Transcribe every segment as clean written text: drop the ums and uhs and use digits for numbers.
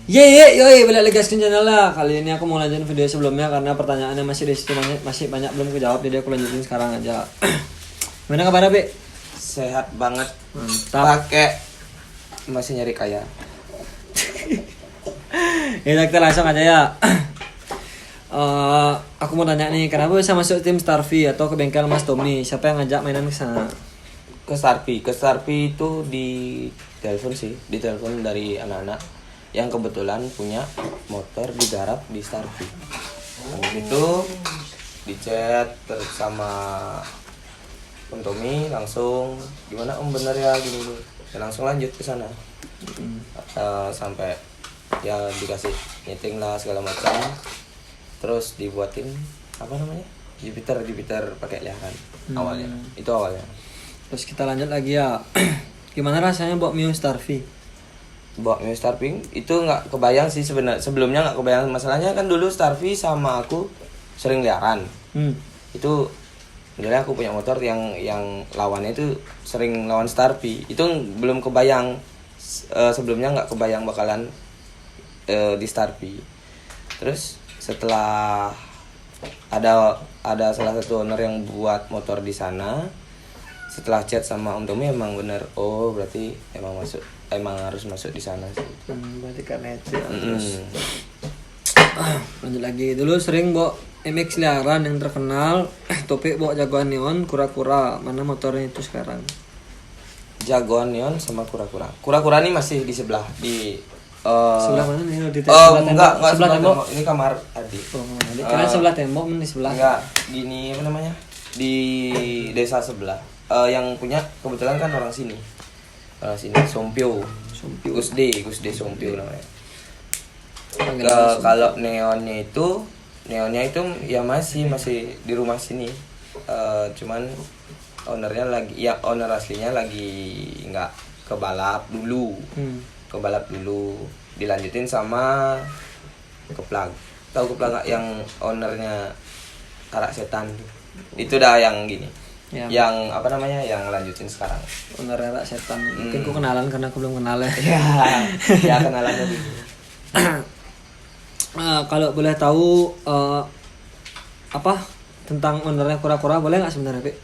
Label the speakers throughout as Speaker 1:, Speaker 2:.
Speaker 1: Yoi, balik lagi Gaskin Channel lah. Kali ini aku mau lanjutin video sebelumnya karena pertanyaannya masih di situ masih banyak belum kejawab, jadi aku lanjutin sekarang aja. Gimana kabarnya, Be?
Speaker 2: Sehat banget.
Speaker 1: Mantap.
Speaker 2: Pakai masih nyari kaya.
Speaker 1: Ya, kita langsung aja ya. Aku mau tanya nih, kenapa bisa masuk tim Starvy atau ke bengkel Mas Tommy? Siapa yang ngajak mainan ke sana?
Speaker 2: Ke Starvy itu di telepon dari anak-anak yang kebetulan punya motor digarap di Starvy. Habis itu di chat sama Om Tommy langsung, gimana Om bener ya gini. Ya, langsung lanjut ke sana. Sampai ya dikasih nyeting lah segala macam. Terus dibuatin apa namanya? Jupiter pakai liaran awalnya. Itu awalnya.
Speaker 1: Terus kita lanjut lagi ya. Gimana rasanya bawa Mio Starvy?
Speaker 2: Bawa Mio Starvy itu nggak kebayang sih sebenarnya, sebelumnya nggak kebayang. Masalahnya kan dulu Starvy sama aku sering liaran. Itu sebenarnya aku punya motor yang lawannya itu sering lawan Starvy. Itu belum kebayang, sebelumnya nggak kebayang bakalan di Starvy. Terus setelah ada salah satu owner yang buat motor di sana, setelah chat sama Om Tommy emang bener, oh berarti emang harus masuk di sana sih.
Speaker 1: Berarti karena itu. Terus lanjut lagi, dulu sering bawa MX liaran yang terkenal, topik bawa jagoan neon, kura-kura. Mana motornya itu sekarang?
Speaker 2: Jagoan neon sama kura-kura. Kura-kura ini masih di sebelah
Speaker 1: sebelah mana nih? Di sebelah
Speaker 2: enggak
Speaker 1: sebelah tembok.
Speaker 2: Ini kamar Adi.
Speaker 1: Karena sebelah tembok, di sebelah.
Speaker 2: Enggak, gini apa namanya? Di desa sebelah. Yang punya kebetulan kan orang sini. Sompio. Gusde Sompio namanya. Kalau neonnya itu ya masih di rumah sini. Cuman owner aslinya lagi nggak ke balap dulu. Dilanjutin sama Keplag. Tahu Keplag nggak, yang ownernya Arak Setan? Itu dah yang gini. Ya. Yang apa namanya, yang lanjutin sekarang.
Speaker 1: Owner Arak Setan. Mungkin aku kenalan karena aku belum kenal ya.
Speaker 2: Ya kenalannya dulu.
Speaker 1: Kalau boleh tahu apa tentang ownernya kura-kura, boleh nggak sebenarnya, Pe?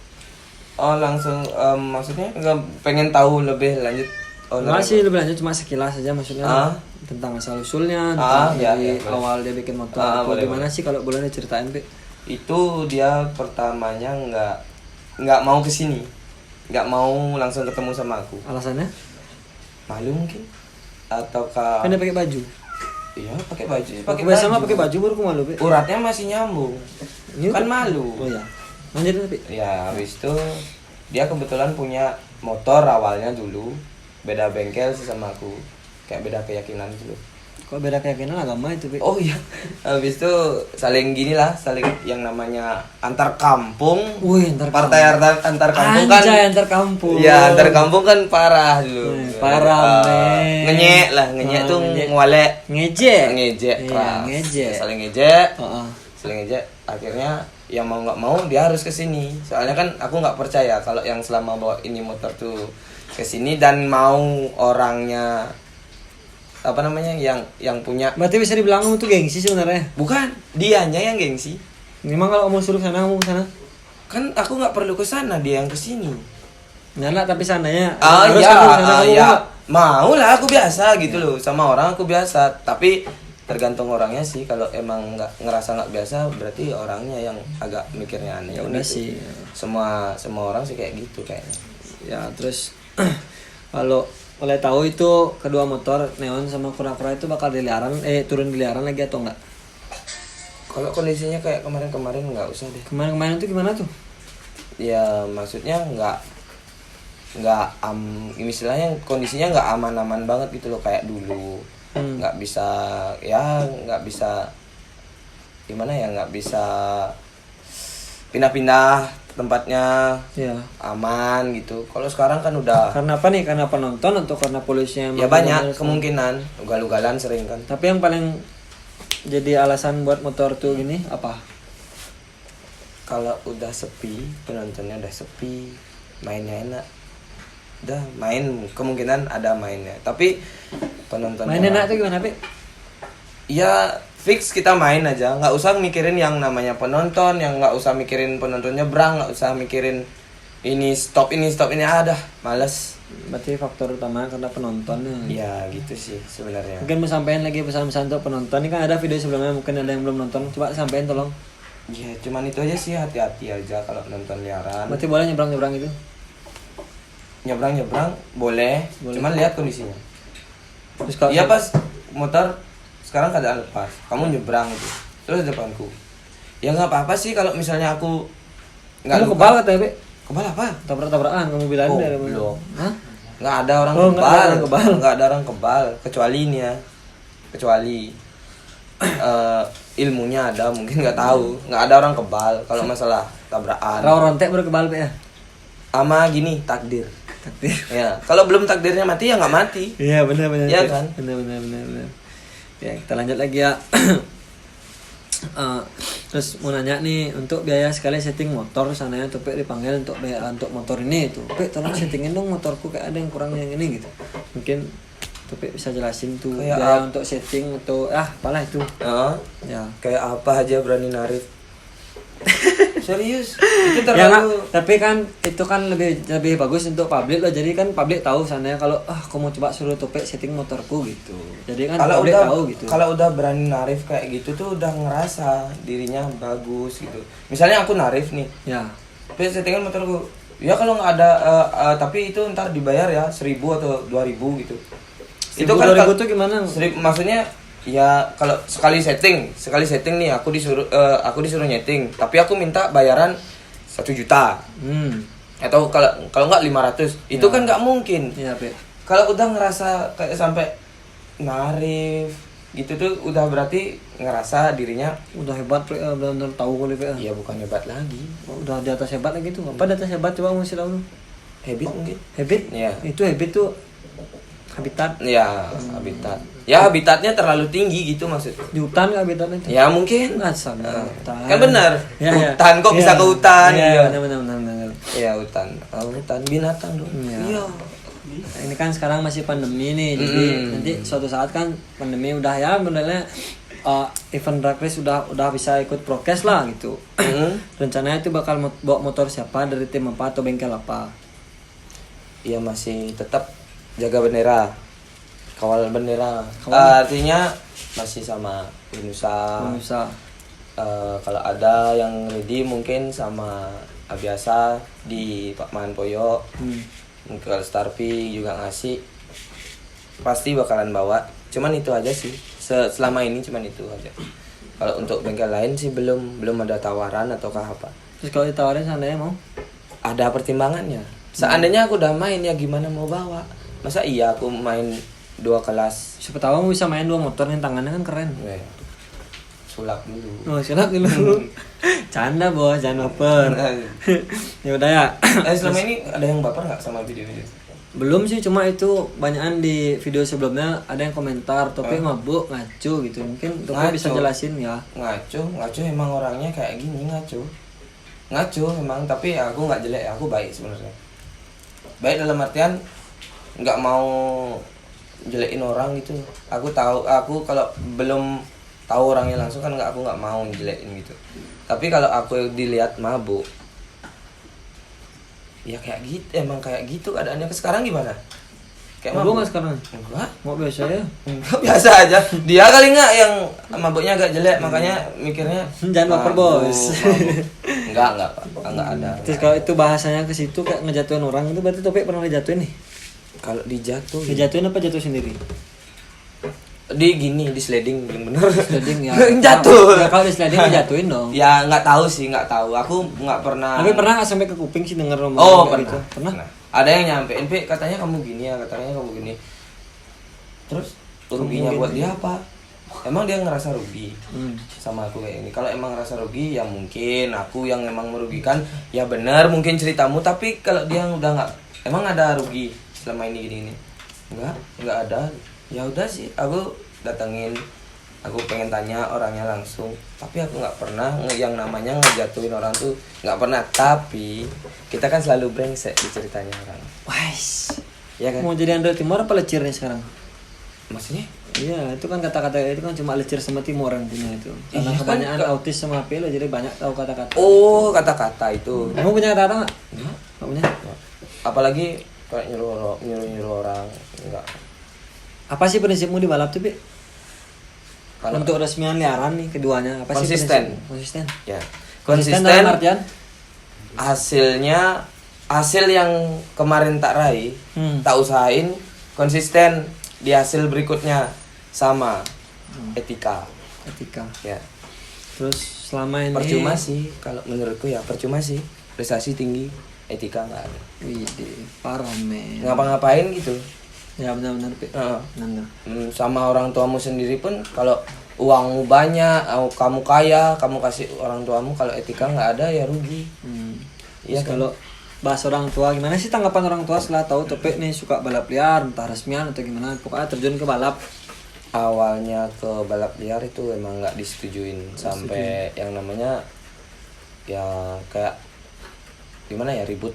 Speaker 2: Oh langsung, maksudnya nggak pengen tahu lebih lanjut?
Speaker 1: Masih lebih lanjut, cuma sekilas saja maksudnya tentang asal usulnya, tentang dari awal dia bikin motor. Bagaimana sih kalau boleh diceritain, Pe?
Speaker 2: Itu dia pertamanya nggak mau kesini, nggak mau langsung ketemu sama aku. Alasannya? Malu mungkin, atau
Speaker 1: kan dia pakai baju.
Speaker 2: Iya pakai baju.
Speaker 1: Pakai baju baru aku malu, Pe.
Speaker 2: Uratnya masih nyambung. Kan malu.
Speaker 1: Oh ya. Lanjut, Pe.
Speaker 2: Ya habis itu dia kebetulan punya motor awalnya dulu. Beda bengkel sih sama aku, kayak beda keyakinan dulu.
Speaker 1: Kok beda keyakinan agama itu, Pe?
Speaker 2: Oh iya, habis itu saling yang namanya antar kampung.
Speaker 1: Wih,
Speaker 2: antar kampung kan.
Speaker 1: Anjay, antar kampung.
Speaker 2: Iya, antar kampung kan parah dulu.
Speaker 1: Parah,
Speaker 2: ngenyek tuh ngewalek.
Speaker 1: Ngejek
Speaker 2: keras. Saling ngejek. Akhirnya yang mau nggak mau dia harus kesini. Soalnya kan aku nggak percaya kalau yang selama bawa ini motor tuh kesini dan mau orangnya apa namanya yang punya.
Speaker 1: Berarti bisa dibilang kamu tuh gengsi sebenarnya.
Speaker 2: Bukan, dianya yang gengsi.
Speaker 1: Memang kalau mau suruh sana kamu ke sana.
Speaker 2: Kan aku nggak perlu ke sana, dia yang kesini.
Speaker 1: Nah, tapi sananya
Speaker 2: mau lah, aku biasa gitu loh, sama orang aku biasa. Tapi tergantung orangnya sih, kalau emang ngerasa nggak biasa berarti orangnya yang agak mikirnya aneh.
Speaker 1: Ya udah
Speaker 2: gitu.
Speaker 1: sih.
Speaker 2: Semua orang sih kayak gitu kayaknya.
Speaker 1: Ya terus kalau boleh tahu itu kedua motor neon sama kura-kura itu bakal turun di liaran lagi atau enggak?
Speaker 2: Kalau kondisinya kayak kemarin nggak usah deh.
Speaker 1: Kemarin itu gimana tuh?
Speaker 2: Ya maksudnya istilahnya kondisinya nggak aman-aman banget gitu loh, kayak dulu. Nggak bisa gimana ya, nggak bisa pindah-pindah tempatnya, ya aman gitu. Kalau sekarang kan udah.
Speaker 1: Karena apa nih? Karena penonton atau karena polisinya?
Speaker 2: Ya banyak kemungkinan, ugal-ugalan sering kan.
Speaker 1: Tapi yang paling jadi alasan buat motor tuh gini apa?
Speaker 2: Kalau udah sepi, penontonnya udah sepi, mainnya enak. Udah main, kemungkinan ada mainnya. Tapi penontonnya
Speaker 1: main enak tuh gimana, Pe?
Speaker 2: ya fix kita main aja, nggak usah mikirin yang namanya penonton, yang nggak usah mikirin penonton nyebrang, nggak usah mikirin ini stop ini ada males.
Speaker 1: Berarti faktor utama karena penontonnya.
Speaker 2: Ya gitu sih sebenarnya.
Speaker 1: Mungkin mau sampein lagi pesan-pesan untuk penonton. Ini kan ada video sebelumnya, mungkin ada yang belum nonton. Coba sampein tolong.
Speaker 2: Ya cuman itu aja sih, hati-hati aja kalau nonton liaran.
Speaker 1: Berarti boleh nyebrang-nyebrang itu?
Speaker 2: Nyebrang boleh. Cuman lihat kondisinya.
Speaker 1: Terus kalau
Speaker 2: Iya pas motor sekarang keadaan lepas, kamu nyebrang itu terus depanku, ya nggak apa-apa sih kalau misalnya aku nggak
Speaker 1: kamu
Speaker 2: luka.
Speaker 1: kebal katanya, Be?
Speaker 2: Kebal apa?
Speaker 1: Tabrak-tabrakan kamu bilang
Speaker 2: Oh,
Speaker 1: dari
Speaker 2: belum.
Speaker 1: Hah?
Speaker 2: Nggak ada orang
Speaker 1: Oh, nggak ada orang kebal.
Speaker 2: Nggak ada orang kebal kecuali ini ya, kecuali ilmunya ada mungkin nggak tahu. Nggak ada orang kebal kalau masalah tabrakan.
Speaker 1: Rawa rontek baru kebal, Be ya?
Speaker 2: Ama gini takdir.
Speaker 1: Takdir.
Speaker 2: Ya kalau belum takdirnya mati ya nggak mati.
Speaker 1: Iya benar.
Speaker 2: Iya kan?
Speaker 1: Benar. Ya kita lanjut lagi ya. Terus mau nanya nih, untuk biaya sekali setting motor sananya tuh Pe dipanggil untuk biaya untuk motor ini tuh Pe, tolong settingin dong motorku kayak ada yang kurang yang ini gitu. Mungkin tuh Pe bisa jelasin tuh
Speaker 2: Kayak
Speaker 1: biaya untuk setting atau apalah itu. Ya.
Speaker 2: Kayak apa aja berani narif. Serius itu
Speaker 1: Ya nggak,
Speaker 2: terlalu.
Speaker 1: tapi kan itu kan lebih bagus untuk publik loh. Jadi kan publik tahu sananya kalau aku mau coba suruh Topik setting motorku gitu. Jadi kan
Speaker 2: Kalau
Speaker 1: publik
Speaker 2: udah
Speaker 1: tahu gitu.
Speaker 2: kalau udah berani narif kayak gitu tuh udah ngerasa dirinya bagus gitu. Misalnya aku narif nih,
Speaker 1: Ya.
Speaker 2: tapi settingan motorku. Ya kalau nggak ada tapi itu ntar dibayar ya 1.000 atau 2.000 gitu. Itu kan
Speaker 1: 2.000 tuh gimana?
Speaker 2: maksudnya ya kalau sekali setting nih aku disuruh nyeting, tapi aku minta bayaran 1 juta. Atau kalau nggak 500. Itu kan nggak mungkin.
Speaker 1: Iya, Pe.
Speaker 2: Kalau udah ngerasa kayak sampai narif gitu tuh udah berarti ngerasa dirinya
Speaker 1: Udah hebat, Pe. Benar-benar tahu kali, Pe.
Speaker 2: ya bukan hebat lagi.
Speaker 1: Udah di atas hebat lagi tuh. Apa di atas hebat, coba mau tahu lu.
Speaker 2: Habit mungkin.
Speaker 1: Habit?
Speaker 2: Iya.
Speaker 1: Itu habit tuh habitat
Speaker 2: Ya, habitat. Ya habitatnya terlalu tinggi gitu maksudnya.
Speaker 1: di hutan nggak habitatnya itu?
Speaker 2: Ya mungkin.
Speaker 1: Asal hutan.
Speaker 2: Kan benar.
Speaker 1: Ya,
Speaker 2: Hutan kok bisa ke hutan.
Speaker 1: Iya,
Speaker 2: Iya.
Speaker 1: benar.
Speaker 2: Ya hutan. Hutan binatang dong.
Speaker 1: Iya.
Speaker 2: Iya.
Speaker 1: Nah, ini kan sekarang masih pandemi nih, jadi nanti suatu saat kan pandemi udah ya benernya event drag race udah bisa ikut prokes lah gitu. Rencananya itu bakal bawa motor siapa, dari tim apa atau bengkel apa?
Speaker 2: Ya masih tetap jaga bendera, kawal bendera. Artinya masih sama Nusa. Kalau ada yang ready mungkin sama Abiasa di Pak Man Poyo. Kalau Starpi juga ngasih, pasti bakalan bawa. Cuman itu aja sih. Selama ini cuman itu aja. Kalau untuk bengkel lain sih belum ada tawaran ataukah apa.
Speaker 1: Terus kalau ditawarin seandainya mau?
Speaker 2: Ada pertimbangannya. Seandainya aku udah main ya gimana mau bawa? Masa iya aku main 2 kelas?
Speaker 1: Siapa tahu kamu bisa main 2 motor nih, tangannya kan keren.
Speaker 2: Sulap dulu.
Speaker 1: Oh, silap dulu. Canda bos, jangan baper. Ya udah ya.
Speaker 2: Selama ini ada yang baper nggak sama video-video?
Speaker 1: Belum sih, cuma itu banyakan di video sebelumnya ada yang komentar Topik mabuk, ngaco gitu. Mungkin Topik bisa jelasin ya.
Speaker 2: Ngaco emang orangnya kayak gini, ngaco emang, tapi aku nggak jelek, aku baik sebenarnya. Baik dalam artian nggak mau jelekin orang gitu. Aku kalau belum tahu orangnya langsung kan aku nggak mau jelekin gitu. Tapi kalau aku dilihat mabuk, ya kayak gitu, emang kayak gitu keadaannya. Sekarang gimana? Kayak
Speaker 1: mabuk nggak sekarang?
Speaker 2: Enggak.
Speaker 1: Mau biasa ya?
Speaker 2: Enggak, biasa aja. Dia kali nggak yang mabuknya agak jelek, makanya mikirnya
Speaker 1: jangan baper bos.
Speaker 2: Enggak Pak. Enggak ada.
Speaker 1: Terus kalau itu bahasanya ke situ kayak ngejatuhin orang itu, berarti Topik pernah dijatuhin nih?
Speaker 2: Kalau
Speaker 1: Dijatuhin apa jatuh sendiri?
Speaker 2: Di sliding yang bener.
Speaker 1: Sliding ya.
Speaker 2: Jatuh.
Speaker 1: Ya kalau di sliding dijatuhin dong.
Speaker 2: Ya nggak tahu. Aku nggak pernah.
Speaker 1: Tapi pernah nggak sampai ke kuping sih denger ngomong
Speaker 2: pernah.
Speaker 1: gitu? Pernah?
Speaker 2: Ada yang nyampein, Pe, katanya kamu gini ya, katanya kamu gini. Terus ruginya buat dia apa? Emang dia ngerasa rugi sama aku kayak ini. Kalau emang ngerasa rugi ya mungkin aku yang emang merugikan. Ya benar mungkin ceritamu, tapi kalau dia udah nggak, emang ada rugi selama ini gini. Nggak ada. Ya udah sih, aku datengin, aku pengen tanya orangnya langsung, tapi aku nggak pernah yang namanya ngejatuhin orang tuh, nggak pernah. Tapi kita kan selalu brengsek di ceritanya orang.
Speaker 1: Wais.
Speaker 2: Ya kan?
Speaker 1: Mau jadi Android Timur apa lecir nih sekarang?
Speaker 2: Maksudnya?
Speaker 1: Iya, itu kan kata-kata itu kan cuma lecir sama timur intinya itu. Karena
Speaker 2: Iya,
Speaker 1: kebanyakan
Speaker 2: kan,
Speaker 1: autis sama HP lo jadi banyak tahu kata-kata.
Speaker 2: Oh, kata-kata itu.
Speaker 1: Kamu punya kata-kata nggak?
Speaker 2: Enggak.
Speaker 1: Nggak punya.
Speaker 2: Apalagi kayak nyuruh orang enggak.
Speaker 1: Apa sih prinsipmu di balap tuh, Pi?
Speaker 2: Kalau
Speaker 1: Untuk resmian liaran nih keduanya apa sih
Speaker 2: Konsisten.
Speaker 1: prinsipmu? Konsisten.
Speaker 2: ya,
Speaker 1: Konsisten
Speaker 2: konsisten
Speaker 1: dalam artian
Speaker 2: hasil yang kemarin tak raih, tak usahain konsisten di hasil berikutnya sama etika.
Speaker 1: etika.
Speaker 2: Ya.
Speaker 1: Terus selama ini
Speaker 2: Percuma sih kalau menurutku ya percuma sih prestasi tinggi etika nggak ada.
Speaker 1: Wih, parah men.
Speaker 2: Ngapa-ngapain gitu.
Speaker 1: Ya benar-benar, Pi.
Speaker 2: Heeh.
Speaker 1: Benar.
Speaker 2: Sama orang tuamu sendiri pun kalau uangmu banyak, kamu kaya, kamu kasih orang tuamu, kalau etika nggak ada ya rugi. Iya
Speaker 1: Terus
Speaker 2: kan?
Speaker 1: kalau bahas orang tua, gimana sih tanggapan orang tua setelah tahu Topik nih suka balap liar, entah resmian atau gimana, pokoknya terjun ke balap.
Speaker 2: Awalnya ke balap liar itu emang nggak disetujuin sampai yang namanya ya kayak gimana ya ribut.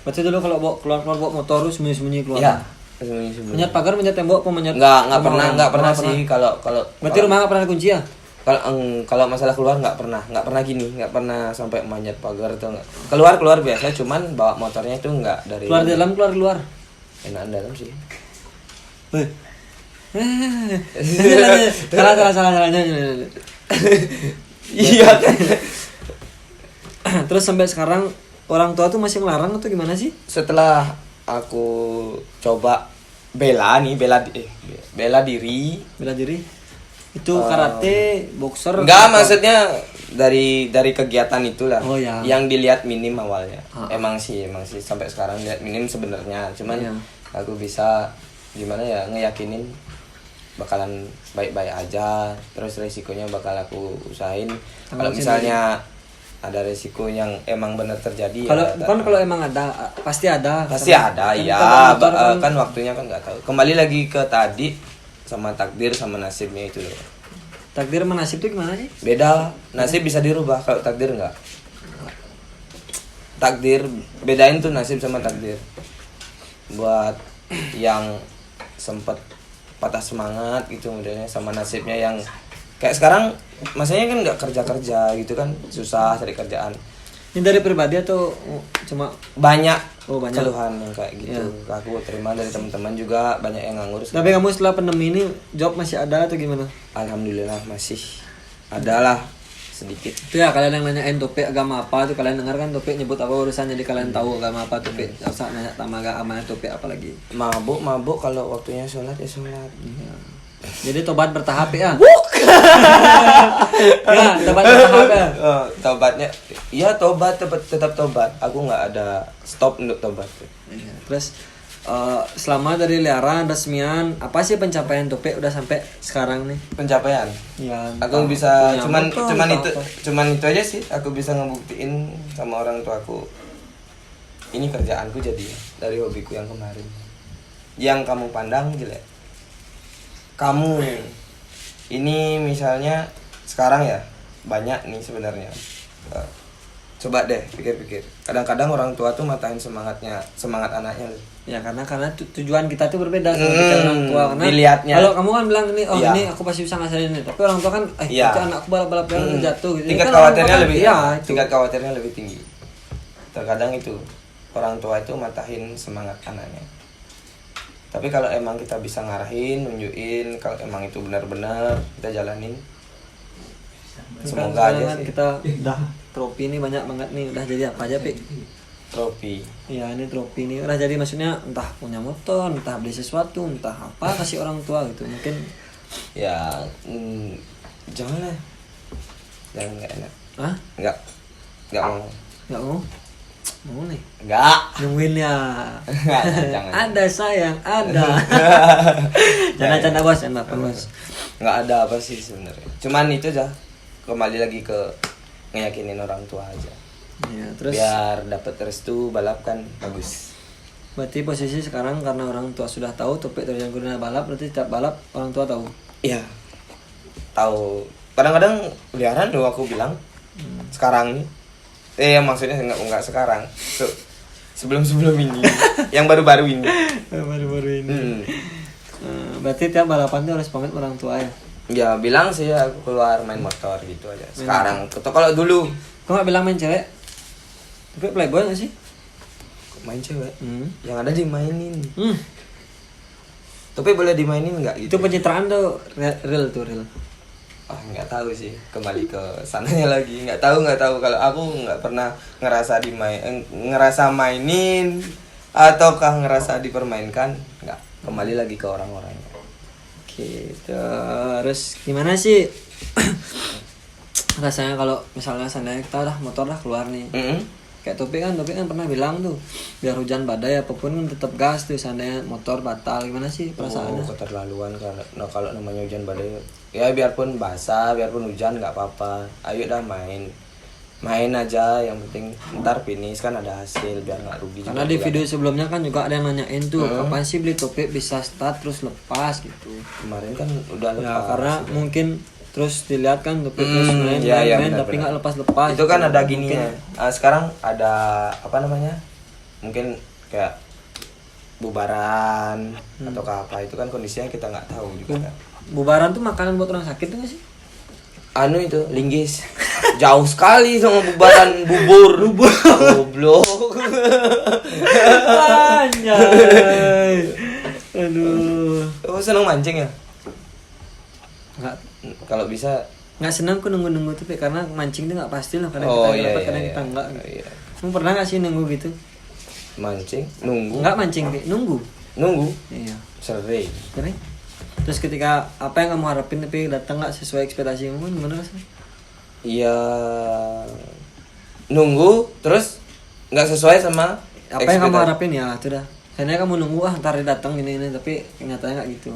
Speaker 1: Berarti dulu kalau keluar bawa motor terus sembunyi-sembunyi keluar.
Speaker 2: Ya, sembunyi-sembunyi.
Speaker 1: Menyat pagar, menyat tembok, apa menyat?
Speaker 2: Nggak pernah sih kalau
Speaker 1: Berarti rumah nggak pernah ada kunci ya?
Speaker 2: kalau masalah keluar nggak pernah sampai manjat pagar atau nggak. Keluar biasa, cuman bawa motornya itu nggak dari
Speaker 1: Keluar dalam, keluar luar.
Speaker 2: enakan dalam sih.
Speaker 1: Wih. Salah.
Speaker 2: Iya kan.
Speaker 1: Terus sampai sekarang orang tua tuh masih ngelarang atau gimana sih?
Speaker 2: Setelah aku coba bela diri.
Speaker 1: Bela diri. Itu karate, boxer.
Speaker 2: Enggak, maksudnya dari kegiatan itulah.
Speaker 1: Oh, ya.
Speaker 2: Yang dilihat minim awalnya.
Speaker 1: Ah.
Speaker 2: Emang sih sampai sekarang lihat minim sebenarnya. Cuman
Speaker 1: Iya.
Speaker 2: aku bisa gimana ya ngeyakinin bakalan baik-baik aja. Terus resikonya bakal aku usahain. Kalau misalnya ada resiko yang emang benar terjadi
Speaker 1: Kalau emang ada pasti ada.
Speaker 2: pasti ada
Speaker 1: Kan
Speaker 2: ya.
Speaker 1: kita bawa motor
Speaker 2: Kan waktunya kan nggak tahu. Kembali lagi ke tadi sama takdir sama nasibnya itu loh.
Speaker 1: Takdir sama nasib tuh gimana sih?
Speaker 2: Beda, nasib bisa dirubah, kalau takdir enggak. Takdir, bedain tuh nasib sama takdir. Buat yang sempet patah semangat gitu modelnya, sama nasibnya yang kayak sekarang masanya kan nggak kerja gitu kan, susah cari kerjaan.
Speaker 1: Ini dari pribadi atau cuma
Speaker 2: Banyak
Speaker 1: Oh, banyak.
Speaker 2: keluhan yang kayak gitu. Aku terima dari teman-teman juga, banyak yang nganggur.
Speaker 1: tapi kamu setelah pandemi ini job masih ada atau gimana?
Speaker 2: Alhamdulillah masih adalah sedikit.
Speaker 1: Itu ya kalian yang nanyain Topik agama apa tuh, kalian dengar kan Topik nyebut apa urusan, jadi kalian tahu agama apa Topik. Gak usah nanya sama agamanya Topik apa lagi.
Speaker 2: Mabuk kalau waktunya sholat ya sholat.
Speaker 1: Jadi tobat bertahap ya. Ya, tobat bertahap ya.
Speaker 2: Tobatnya, iya tobat tetap tobat. Aku nggak ada stop untuk tobat.
Speaker 1: Iya, terus selama dari liaran resmian apa sih pencapaian Topik udah sampai sekarang nih?
Speaker 2: Pencapaian.
Speaker 1: Ya,
Speaker 2: Aku bisa
Speaker 1: punya motor,
Speaker 2: cuman itu aja sih. Aku bisa ngebuktiin sama orang tuaku. Ini kerjaanku jadi dari hobiku yang kemarin. Yang kamu pandang jelek. Kamu ini misalnya sekarang ya banyak nih sebenarnya. Coba deh pikir-pikir. Kadang-kadang orang tua tuh matahin semangat anaknya.
Speaker 1: Ya karena tujuan kita tuh berbeda sama pikiran orang tua, karena
Speaker 2: dilihatnya.
Speaker 1: kalau kamu kan bilang ini
Speaker 2: Iya.
Speaker 1: ini aku pasti bisa ngasarin ini, tapi orang tua kan
Speaker 2: Iya.
Speaker 1: itu anakku balap-balap jatuh gitu.
Speaker 2: Tingkat
Speaker 1: Kan orang tua
Speaker 2: khawatirnya
Speaker 1: kan,
Speaker 2: lebih
Speaker 1: iya, itu.
Speaker 2: tingkat khawatirnya lebih tinggi. Terkadang itu orang tua itu matahin semangat anaknya. Tapi kalau emang kita bisa ngarahin, nunjukin kalau emang itu benar-benar kita jalanin. Semoga aja
Speaker 1: Kan
Speaker 2: sih.
Speaker 1: kita udah trofi ini banyak banget nih, udah jadi apa aja Pik?
Speaker 2: Trofi.
Speaker 1: Ya ini trofi ini udah jadi, maksudnya entah punya motor, entah beli sesuatu, entah apa kasih orang tua gitu. Mungkin
Speaker 2: Ya, jangan lah. Jangan nggak enak.
Speaker 1: ah
Speaker 2: Nggak mau.
Speaker 1: nggak mau nih
Speaker 2: Nggak.
Speaker 1: nungguin ya.
Speaker 2: Jangan.
Speaker 1: Ada sayang, ada. Canda-canda bos, canda apa bos?
Speaker 2: Nggak ada apa sih sebenarnya. Cuman itu aja. Kembali lagi ke ngeyakinin orang tua aja.
Speaker 1: Ya, terus
Speaker 2: Biar dapat restu balap kan bagus.
Speaker 1: berarti posisi sekarang karena orang tua sudah tahu Topik terjun ke dunia balap, berarti setiap balap orang tua tahu.
Speaker 2: Iya. Tahu. Kadang-kadang liaran doh aku bilang. Sekarang nih. Maksudnya enggak sekarang. Sebelum ini. Yang baru-baru ini.
Speaker 1: Baru-baru ini. Berarti tiap balapan tuh harus pamit orang tua ya?
Speaker 2: Ya bilang sih aku keluar main motor gitu aja. Sekarang kalau dulu
Speaker 1: Kok nggak bilang main cewek? Tapi playboy nggak sih?
Speaker 2: main cewek, yang ada dimainin.
Speaker 1: Hmm.
Speaker 2: Tapi boleh dimainin nggak gitu?
Speaker 1: Itu pencitraan tuh real tuh real.
Speaker 2: Ah nggak tahu sih, kembali ke sananya lagi. Nggak tahu kalau aku nggak pernah ngerasa mainin ataukah ngerasa dipermainkan, nggak. Kembali lagi ke orang-orangnya.
Speaker 1: Oke, terus gimana sih rasanya kalau misalnya seandainya kita udah motor dah keluar nih? Kayak Topik kan pernah bilang tuh biar hujan badai apapun kan tetap gas tuh seandainya motor batal. Gimana sih perasaannya?
Speaker 2: Keterlaluan karena kalau namanya hujan badai ya biarpun basah biarpun hujan nggak apa-apa, ayo dah main aja, yang penting ntar finish kan ada hasil biar nggak rugi.
Speaker 1: Karena di video sebelumnya kan juga ada yang nanyain tuh kapan sih beli Topik bisa start terus lepas gitu.
Speaker 2: Kemarin kan udah lepas
Speaker 1: Ya karena mungkin terus dilihat kan Topik terus main tapi nggak lepas-lepas.
Speaker 2: Itu kan ada gini ya. Sekarang ada apa namanya? Mungkin kayak bubaran atau apa, itu kan kondisinya kita nggak tahu juga kan.
Speaker 1: Bubaran tuh makanan buat orang sakit tuh nggak sih?
Speaker 2: Anu itu linggis. Jauh sekali sama bubaran bubur. Goblok.
Speaker 1: Anjay. Aduh.
Speaker 2: Oh, seneng mancing ya?
Speaker 1: Nggak,
Speaker 2: Kalau bisa
Speaker 1: nggak senang aku nunggu tapi karena mancing tuh nggak pasti lah, kadang
Speaker 2: Oh,
Speaker 1: kita
Speaker 2: iya,
Speaker 1: dapat
Speaker 2: iya,
Speaker 1: kadang
Speaker 2: iya.
Speaker 1: kita enggak.
Speaker 2: Iya.
Speaker 1: Kamu pernah nggak sih nunggu gitu?
Speaker 2: mancing, nunggu.
Speaker 1: Nggak mancing, Pi. Nunggu. Iya.
Speaker 2: Sering.
Speaker 1: Sering. Terus ketika apa yang kamu harapin tapi datang nggak sesuai ekspektasi kamu, gimana rasanya?
Speaker 2: Iya. Nunggu terus nggak sesuai sama
Speaker 1: Apa yang kamu
Speaker 2: ekspektasi.
Speaker 1: harapin ya itu dah. Karena kamu nunggu ntar dia datang ini tapi kenyataannya nggak gitu.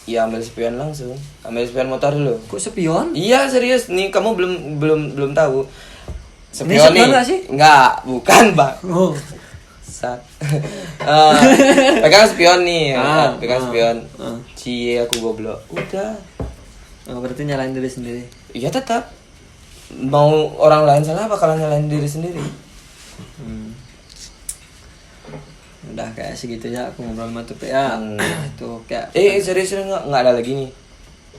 Speaker 2: Iya, ambil spion langsung. Ambil spion motor dulu.
Speaker 1: Kok spion?
Speaker 2: Iya, serius. Nih kamu belum tahu.
Speaker 1: Ini spion nggak sih?
Speaker 2: Enggak, bukan, Bang.
Speaker 1: Oh.
Speaker 2: Sat. Pegang spion nih, pegang spion. Cie, aku goblok. Udah.
Speaker 1: Oh, berarti nyalain diri sendiri.
Speaker 2: Iya tetap. Mau orang lain salah bakalan nyalain diri sendiri.
Speaker 1: Udah kayak segitu ya aku ngobrol sama Tupi ya. Itu kayak
Speaker 2: Serius nggak ada lagi nih.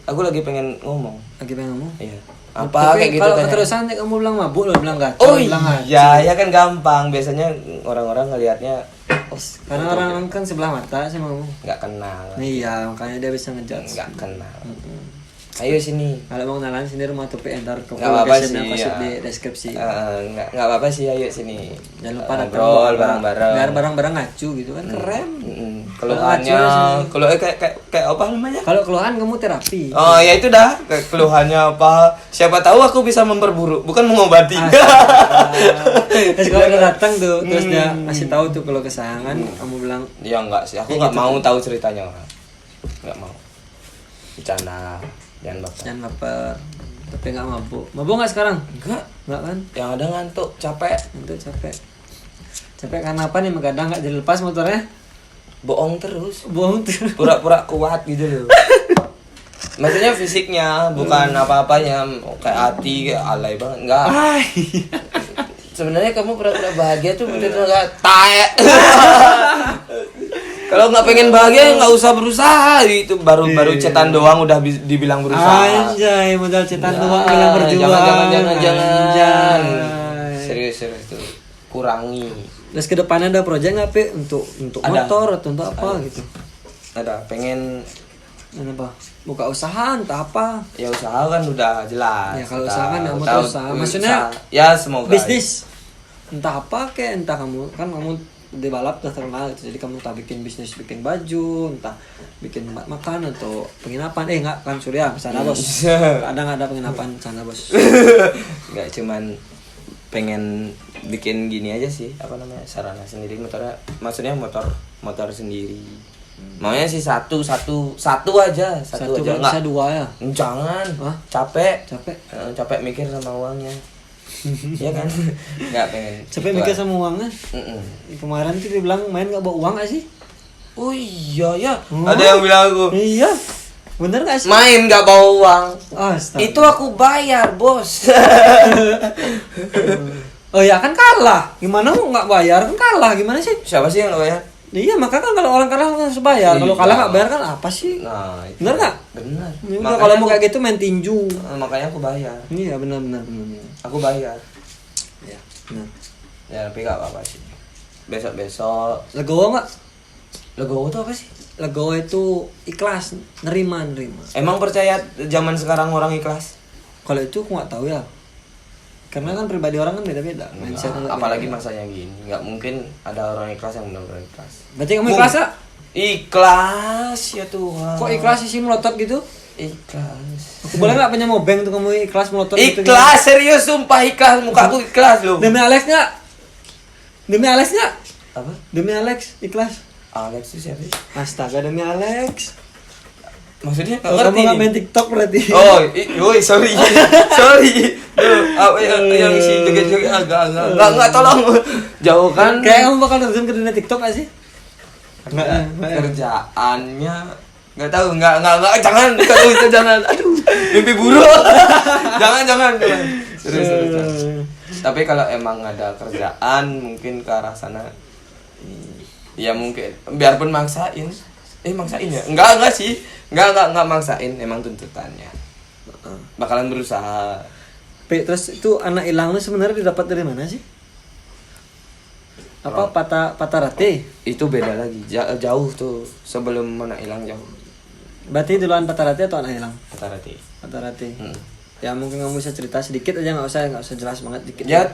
Speaker 2: Aku lagi pengen ngomong.
Speaker 1: lagi pengen ngomong.
Speaker 2: Iya. Apa
Speaker 1: Tapi
Speaker 2: kayak gitu
Speaker 1: kalau
Speaker 2: tanya.
Speaker 1: keterusan nih kamu bilang mabuk lo bilang gacor,
Speaker 2: Oh
Speaker 1: bilang
Speaker 2: iya, ya kan gampang. Biasanya orang-orang ngelihatnya
Speaker 1: karena orang kan sebelah mata sih mau.
Speaker 2: nggak kenal.
Speaker 1: Iya, makanya dia bisa ngejudge.
Speaker 2: Nggak kenal. Ayo sini.
Speaker 1: Kalau mau kenalan sini rumah Tupi entar ke
Speaker 2: Nggak apa-apa
Speaker 1: location
Speaker 2: sih,
Speaker 1: aku kasih
Speaker 2: ya.
Speaker 1: di deskripsi.
Speaker 2: Nggak apa-apa sih, ayo sini.
Speaker 1: Jangan lupa datang
Speaker 2: ngobrol bareng-bareng.
Speaker 1: Biar barang-barang ngacu gitu kan keren.
Speaker 2: Keluhannya, kalau kayak apa namanya?
Speaker 1: Kalau keluhan kamu terapi.
Speaker 2: Oh ya itu dah, keluhannya apa? Siapa tahu aku bisa memperburuk, bukan mengobati.
Speaker 1: Terus kalau udah datang tuh, terus dia kasih tahu tuh kalau kesayangan, kamu bilang
Speaker 2: Ya enggak sih, aku nggak mau tahu ceritanya orang. Nggak mau. Bercanda, jangan baper.
Speaker 1: jangan baper. Tapi nggak mabuk. Mabuk nggak sekarang?
Speaker 2: Enggak,
Speaker 1: Nggak kan?
Speaker 2: yang ada ngantuk, capek,
Speaker 1: Itu capek. Capek karena apa nih? Kadang nggak dilepas motornya.
Speaker 2: bohong terus,
Speaker 1: Bohong tuh.
Speaker 2: pura-pura kuat gitu loh. Maksudnya fisiknya, bukan apa-apanya, kayak hati, kayak alay banget, enggak. Sebenarnya kamu pura-pura bahagia tuh bener-bener nggak tae. Kalau nggak pengen bahagia nggak usah berusaha, itu baru cetan doang udah dibilang berusaha.
Speaker 1: Anjay, modal cetan doang bilang berjuang.
Speaker 2: Jangan.
Speaker 1: Anjay.
Speaker 2: Serius tuh kurangi.
Speaker 1: Terus kedepannya ada proyek nggak Pi? Untuk
Speaker 2: Ada.
Speaker 1: motor atau untuk apa gitu?
Speaker 2: Ada pengen
Speaker 1: Apa? Buka usaha entah apa?
Speaker 2: ya usaha kan udah jelas.
Speaker 1: Ya kalau usaha kan kamu tuh usaha. Maksudnya
Speaker 2: ya semoga
Speaker 1: bisnis. Entah apa kayak entah kamu kan kamu di balap udah terkenal gitu. Jadi kamu entah bikin bisnis bikin baju, entah bikin tempat makan atau penginapan. Enggak kan Surya, sana bos. Kadang ada penginapan sana bos.
Speaker 2: Nggak cuman pengen bikin gini aja sih, apa namanya, sarana sendiri motornya, maksudnya motor sendiri. Maunya sih satu aja
Speaker 1: Satu
Speaker 2: aja
Speaker 1: bisa dua ya.
Speaker 2: Jangan.
Speaker 1: Hah?
Speaker 2: Capek
Speaker 1: Capek.
Speaker 2: Capek mikir sama uangnya. Iya kan? Nggak pengen
Speaker 1: Capek
Speaker 2: gitu
Speaker 1: mikir
Speaker 2: aja.
Speaker 1: sama uangnya. Kemarin tuh dia bilang main nggak bawa uang nggak sih?
Speaker 2: Oh iya ya, ada yang bilang aku
Speaker 1: Iya. Bener nggak sih?
Speaker 2: main nggak bawa uang.
Speaker 1: Astaga.
Speaker 2: Itu aku bayar bos.
Speaker 1: Oh ya kan kalah. Gimana mau nggak bayar kan kalah? Gimana sih?
Speaker 2: Siapa sih yang nggak bayar?
Speaker 1: Iya, maka kan kalau orang kalah harus bayar. Kalau kalah nggak bayar kan apa sih?
Speaker 2: Nah, itu.
Speaker 1: Bener nggak?
Speaker 2: Bener.
Speaker 1: Ya udah, kalau mau kayak gitu main tinju.
Speaker 2: Makanya aku bayar.
Speaker 1: Iya, benar.
Speaker 2: Aku bayar.
Speaker 1: Iya, benar.
Speaker 2: Ya tapi gak apa-apa sih. Besok
Speaker 1: Legowo nggak?
Speaker 2: Legowo itu apa sih?
Speaker 1: Legowo itu ikhlas, nerima.
Speaker 2: Emang percaya zaman sekarang orang ikhlas?
Speaker 1: Kalau itu aku nggak tahu ya. Karena kan pribadi orang kan beda-beda. Mindsetnya
Speaker 2: Apalagi
Speaker 1: beda.
Speaker 2: masanya gini, nggak mungkin ada orang ikhlas yang benar-benar ikhlas.
Speaker 1: Berarti kamu ikhlas ya?
Speaker 2: Ikhlas ya Tuhan.
Speaker 1: Kok ikhlas sih melotot gitu?
Speaker 2: Ikhlas.
Speaker 1: Aku boleh nggak punya mobeng tuh kamu ikhlas melotot gitu?
Speaker 2: Ikhlas serius sumpah ikhlas, muka aku ikhlas loh.
Speaker 1: Demi Alex nggak?
Speaker 2: Apa?
Speaker 1: Demi Alex ikhlas.
Speaker 2: Alex itu siapa sih?
Speaker 1: Astaga, demi Alex.
Speaker 2: Maksudnya nggak
Speaker 1: Kalau
Speaker 2: ngerti
Speaker 1: kamu nggak
Speaker 2: nih.
Speaker 1: main TikTok berarti.
Speaker 2: Oh, sorry. Yang si joget-joget agak tolong jauhkan.
Speaker 1: Kayak kamu bakal terjun ke dunia TikTok nggak sih?
Speaker 2: Kerjaannya nggak tahu jangan kalau itu jangan aduh mimpi buruk jangan serius. Tapi kalau emang ada kerjaan mungkin ke arah sana ya mungkin biarpun maksain ya enggak sih enggak maksain emang tuntutannya bakalan berusaha.
Speaker 1: Terus itu anak hilang lu sebenarnya didapat dari mana sih? Apa patah rate?
Speaker 2: Itu beda lagi jauh tuh sebelum anak hilang jauh.
Speaker 1: Berarti duluan patah rate atau anak hilang?
Speaker 2: Patah rate.
Speaker 1: Ya mungkin kamu bisa cerita sedikit aja, nggak usah jelas banget, dikit.
Speaker 2: Ya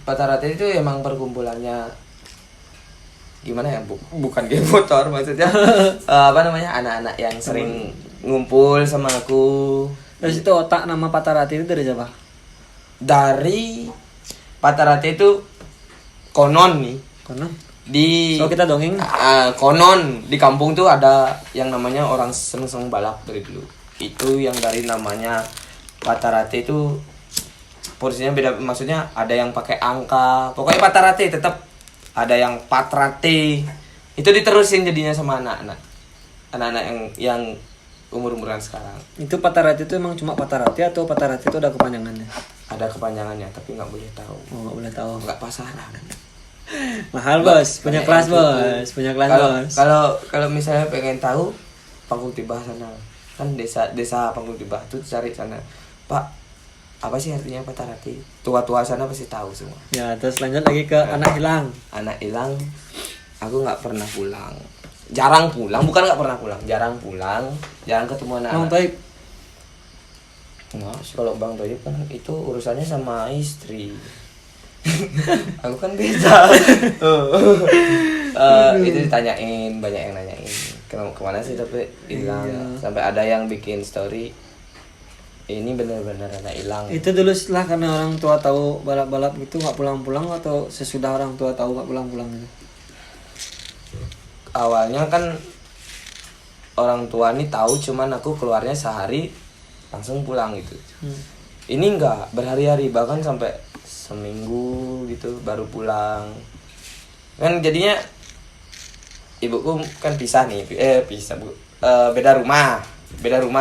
Speaker 2: patah rate itu emang perkumpulannya gimana ya bukan game motor maksudnya apa namanya anak-anak yang sering ngumpul sama aku.
Speaker 1: Terus itu otak nama patah rate itu dari siapa?
Speaker 2: Dari patah rate itu konon nih
Speaker 1: Konon.
Speaker 2: di
Speaker 1: So kita dongeng.
Speaker 2: Konon di kampung tuh ada yang namanya orang seneng balap dari dulu. Itu yang dari namanya patah rate itu porsinya beda, maksudnya ada yang pakai angka. Pokoknya patah rate tetap ada yang patrate. Itu diterusin jadinya sama anak-anak yang umur-umuran sekarang.
Speaker 1: Itu patah rate itu emang cuma patah rate atau patah rate itu ada kepanjangannya?
Speaker 2: Ada kepanjangannya tapi nggak boleh tahu.
Speaker 1: Oh, nggak boleh tahu.
Speaker 2: Nggak pasaran.
Speaker 1: Mahal bos, punya kelas bos, punya kelas bos.
Speaker 2: Kalau misalnya pengen tahu Panggung Tibah sana kan desa Panggung Tibah tuh cari sana Pak apa sih artinya patah rate? Tua-tua sana pasti tahu semua.
Speaker 1: Ya terus lanjut lagi ke anak hilang.
Speaker 2: Anak hilang aku nggak pernah pulang, jarang pulang, bukan nggak pernah pulang, jarang ketemu
Speaker 1: Bang
Speaker 2: anak-anak.
Speaker 1: Toib.
Speaker 2: Nggak sih, kalau Bang Toib kan itu urusannya sama istri. Aku kan beda. Itu ditanyain, banyak yang nanyain kemana sih tapi hilang.
Speaker 1: Iya.
Speaker 2: Sampai ada yang bikin story ini benar-benar anak hilang.
Speaker 1: Itu dulu setelah karena orang tua tahu balap-balap gitu nggak pulang-pulang atau sesudah orang tua tahu nggak pulang-pulang gitu?
Speaker 2: Awalnya kan orang tua nih tahu, cuman aku keluarnya sehari langsung pulang gitu. Ini enggak berhari-hari, bahkan sampai seminggu gitu baru pulang. Kan jadinya ibuku kan pisah nih, beda rumah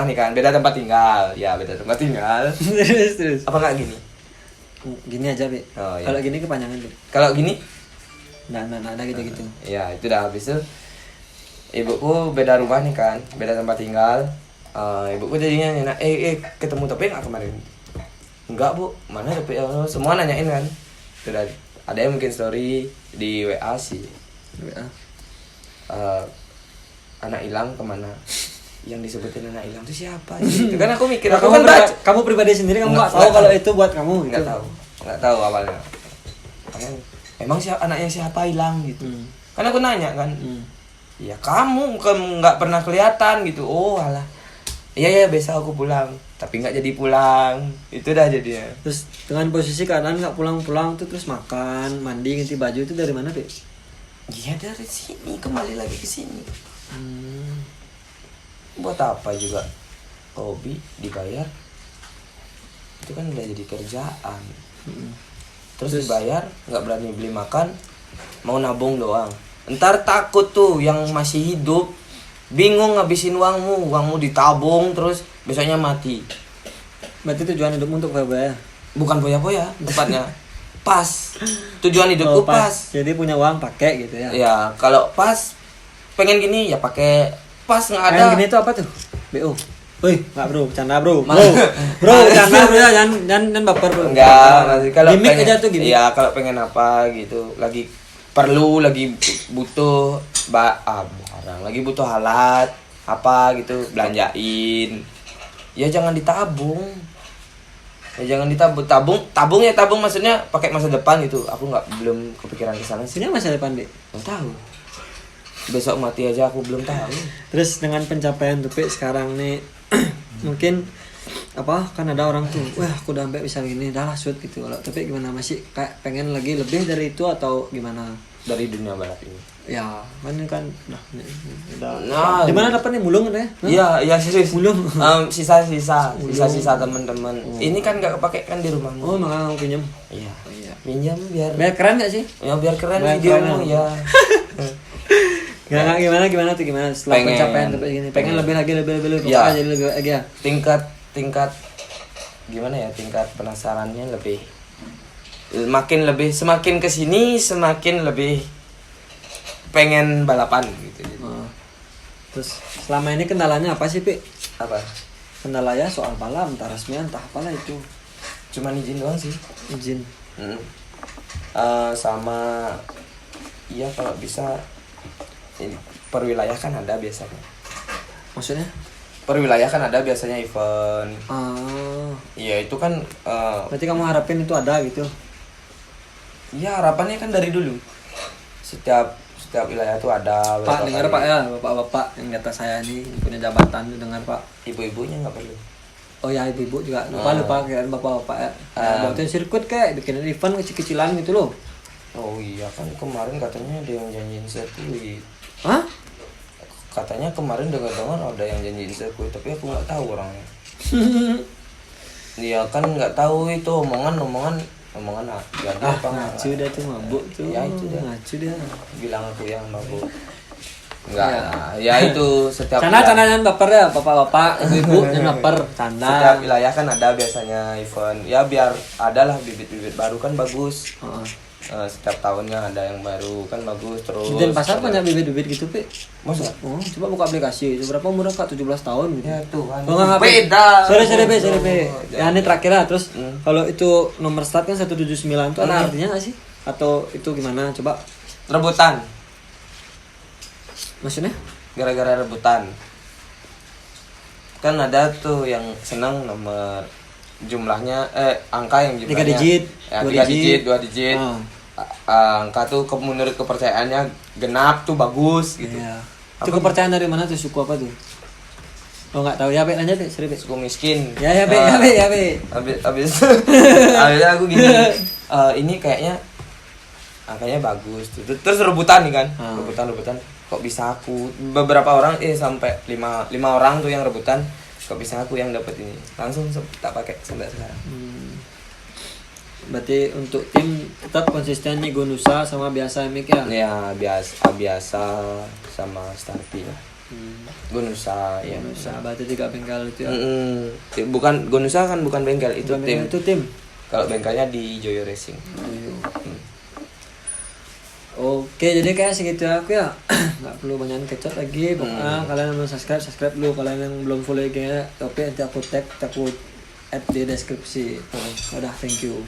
Speaker 2: nih kan, beda tempat tinggal. Ya beda tempat tinggal.
Speaker 1: Terus.
Speaker 2: Apa nggak gini?
Speaker 1: Gini aja Bi.
Speaker 2: Oh, iya.
Speaker 1: Kalau gini kepanjangan Bi.
Speaker 2: Kalau gini?
Speaker 1: Nah, ada gitu-gitu.
Speaker 2: Ya itu udah habis tuh. Ibuku beda rumah nih kan, beda tempat tinggal. Ibuku jadinya ketemu tapi nggak kemarin. Enggak bu, mana tapi semua nanyain kan. Sudah ada yang bikin story di WA sih.
Speaker 1: WA.
Speaker 2: Anak hilang kemana? Yang disebutin anak hilang itu siapa? Gitu kan aku mikir. Aku kan
Speaker 1: kamu pribadi sendiri kamu nggak tahu kalau itu buat kamu gitu.
Speaker 2: Nggak tahu awalnya. Emang anaknya siapa hilang gitu? Kan aku nanya kan. Ya kamu nggak pernah kelihatan gitu. Oh alah. Iya besok aku pulang. Tapi nggak jadi pulang. Itu dah jadinya.
Speaker 1: Terus dengan posisi keadaan nggak pulang-pulang tuh terus makan, mandi, ganti baju itu dari mana Bi?
Speaker 2: Iya dari sini, kembali lagi ke sini. Buat apa juga hobi dibayar? Itu kan udah jadi kerjaan. Terus dibayar nggak berani beli makan, mau nabung doang. Ntar takut tuh yang masih hidup bingung ngabisin uangmu ditabung terus besoknya mati.
Speaker 1: Berarti tujuan hidupmu untuk foya-foya?
Speaker 2: Bukan foya-foya, tepatnya pas. Tujuan hidupku pas.
Speaker 1: Jadi punya uang pakai gitu ya?
Speaker 2: Ya, kalau pas pengen gini ya pakai pas nggak ada.
Speaker 1: Kayak gini tuh apa tuh? BO. Woi, enggak bro, bercanda bro. Bro, bercanda bro ya, jangan baper bro.
Speaker 2: Enggak, nanti kalau
Speaker 1: gimmick
Speaker 2: pengen,
Speaker 1: aja tuh gimmick.
Speaker 2: Iya, kalau pengen apa gitu, lagi perlu, lagi butuh barang, lagi butuh alat apa gitu, belanjain. Ya jangan ditabung. Tabung ya tabung maksudnya pakai masa depan gitu. Aku belum kepikiran ke sana sih.
Speaker 1: Sebenarnya masa depan, Dek.
Speaker 2: Belum tahu. Besok mati aja aku belum tahu.
Speaker 1: Terus dengan pencapaian Tupik sekarang nih mungkin apa kan ada orang tuh, wah aku udah sampai bisa gini, dah lah shoot gitu. Kalau Tupik gimana, masih kayak pengen lagi lebih dari itu atau gimana?
Speaker 2: Dari dunia balap ini.
Speaker 1: Ya, kan udah.
Speaker 2: Nah,
Speaker 1: di mana dapat nih mulung katanya?
Speaker 2: Iya serius.
Speaker 1: Mulung.
Speaker 2: Sisa-sisa teman-teman. Ini kan nggak kepake kan di rumahmu.
Speaker 1: Oh, makanya mau pinjam.
Speaker 2: Iya.
Speaker 1: Iya.
Speaker 2: Pinjam biar
Speaker 1: Keren gak sih?
Speaker 2: ya biar keren
Speaker 1: Biar
Speaker 2: videomu
Speaker 1: keren.
Speaker 2: ya.
Speaker 1: Nggak gimana setelah
Speaker 2: Pengen.
Speaker 1: pencapaian Tupik gini. Pengen lebih lagi
Speaker 2: Ya.
Speaker 1: pokoknya jadi lebih lagi ya.
Speaker 2: Tingkat gimana ya? Tingkat penasarannya lebih semakin kesini semakin lebih pengen balapan gitu.
Speaker 1: Oh. Terus selama ini kendalanya apa sih, Pi?
Speaker 2: Apa?
Speaker 1: Kendalanya soal balap, entah resmi entah apalah itu.
Speaker 2: Cuman izin doang sih.
Speaker 1: Izin.
Speaker 2: Sama iya kalau bisa per wilayah kan ada biasanya.
Speaker 1: Maksudnya?
Speaker 2: Per wilayah kan ada biasanya event. Iya itu kan
Speaker 1: Berarti kamu harapin itu ada gitu?
Speaker 2: iya harapannya kan dari dulu. Setiap wilayah tuh ada.
Speaker 1: Pak,
Speaker 2: berapa
Speaker 1: dengar
Speaker 2: kali.
Speaker 1: Pak ya, bapak-bapak yang di atas saya ini yang punya jabatan tuh dengar Pak.
Speaker 2: Ibu-ibunya nggak perlu.
Speaker 1: Oh ya, ibu-ibu juga. Lupa kira bapak-bapak ya. Buatin sirkuit kayak bikin event kecil-kecilan gitu loh.
Speaker 2: Oh iya kan kemarin katanya ada yang janjiin sirkuit.
Speaker 1: Hah?
Speaker 2: Katanya kemarin dengar-dengar ada yang janjiin sirkuit tapi aku nggak tahu orangnya. Iya kan nggak tahu itu omongan apa
Speaker 1: ngacu dah tuh mabuk tuh.
Speaker 2: Ya itu dah.
Speaker 1: Ngacu dah.
Speaker 2: Bilang aku yang mabuk. Enggak lah. Ya itu setiap
Speaker 1: Canda baper ya, bapak-bapak, ibu-ibu yang baper, canda.
Speaker 2: Setiap wilayah kan ada biasanya event. Ya biar adalah bibit-bibit baru kan bagus. Setiap tahunnya ada yang baru kan bagus terus.
Speaker 1: Di Denpasar banyak bibit-bibit gitu, Pi.
Speaker 2: Masa?
Speaker 1: Oh, coba buka aplikasi. Itu berapa umurnya Kak? 17 tahun gitu.
Speaker 2: Ya Tuhan.
Speaker 1: Oh, enggak,
Speaker 2: Beda.
Speaker 1: Sorry, P. Ya ini terakhir lah. Terus kalau itu nomor start kan 179 itu ada artinya nggak sih? Atau itu gimana? Coba.
Speaker 2: Rebutan.
Speaker 1: Maksudnya?
Speaker 2: Gara-gara rebutan. Kan ada tuh yang senang nomor jumlahnya angka yang jumlahnya
Speaker 1: 3 digit,
Speaker 2: ya,
Speaker 1: 2
Speaker 2: 2 digit. Angka tuh menurut kepercayaannya genap tuh bagus gitu.
Speaker 1: Iya. Itu kepercayaan dari mana tuh, suku apa tuh? Oh nggak tahu ya, Be, lanjut deh, Be.
Speaker 2: Suku miskin.
Speaker 1: Ya, Be.
Speaker 2: Habis aku gini. Ini kayaknya angkanya bagus tuh. Terus rebutan nih kan. Rebutan. Kok bisa aku? Beberapa orang sampai 5 orang tuh yang rebutan. Kok bisa aku yang dapat ini? Langsung tak pakai sampai sekarang.
Speaker 1: Berarti untuk tim tetap konsisten nih Gonusa sama biasa Mik ya?
Speaker 2: Ya biasa sama Starpi lah. Gonusa ya.
Speaker 1: Gonusa berarti 3 bengkel itu ya?
Speaker 2: Bukan Gonusa kan bukan bengkel itu
Speaker 1: Bukan
Speaker 2: tim.
Speaker 1: bengkel, itu tim.
Speaker 2: Kalau bengkelnya di Joyo Racing.
Speaker 1: Oke, jadi kayak segitu aku ya. Nggak perlu banyak kecot lagi. Pokoknya kalian yang belum subscribe dulu. Kalian yang belum follow IG-nya, oke nanti aku tag, aku add di deskripsi. Udah, thank you.